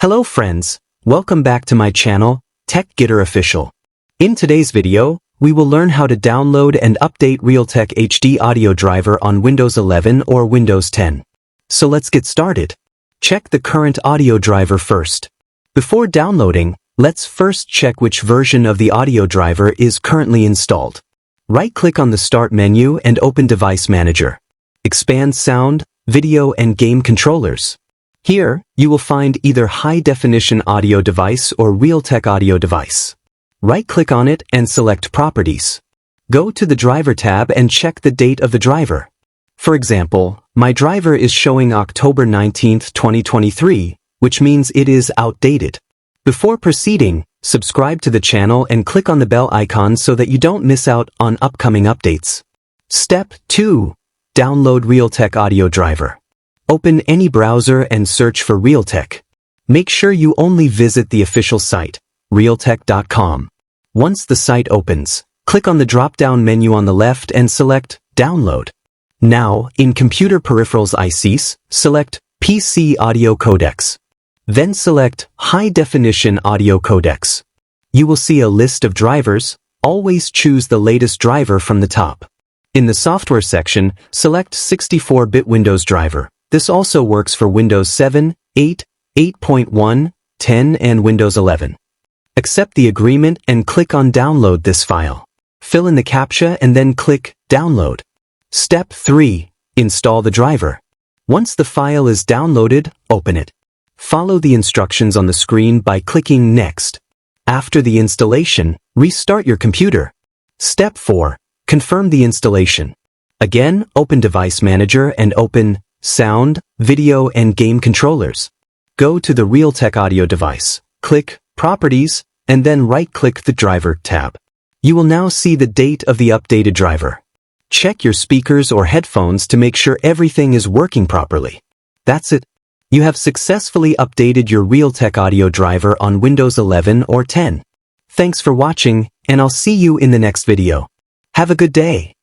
Hello friends, welcome back to my channel, Gitter Official. In today's video, we will learn how to download and update Realtek HD audio driver on Windows 11 or Windows 10. So let's get started. Check the current audio driver first. Before downloading, let's first check which version of the audio driver is currently installed. Right-click on the Start menu and open Device Manager. Expand Sound, Video and Game Controllers. Here, you will find either high-definition audio device or Realtek audio device. Right-click on it and select Properties. Go to the Driver tab and check the date of the driver. For example, my driver is showing October 19, 2023, which means it is outdated. Before proceeding, subscribe to the channel and click on the bell icon so that you don't miss out on upcoming updates. Step 2. Download Realtek audio driver. Open any browser and search for Realtek. Make sure you only visit the official site, realtek.com. Once the site opens, click on the drop-down menu on the left and select Download. Now, in Computer Peripherals ICs, select PC Audio Codecs. Then select High Definition Audio Codecs. You will see a list of drivers. Always choose the latest driver from the top. In the Software section, select 64-bit Windows driver. This also works for Windows 7, 8, 8.1, 10 and Windows 11. Accept the agreement and click on Download this file. Fill in the CAPTCHA and then click Download. Step 3. Install the driver. Once the file is downloaded, open it. Follow the instructions on the screen by clicking Next. After the installation, restart your computer. Step 4. Confirm the installation. Again, open Device Manager and open Sound, Video and Game Controllers. Go to the Realtek audio device, click Properties, and then right-click the Driver tab. You will now see the date of the updated driver. Check your speakers or headphones to make sure everything is working properly. That's it. You have successfully updated your Realtek audio driver on Windows 11 or 10. Thanks for watching, and I'll see you in the next video. Have a good day.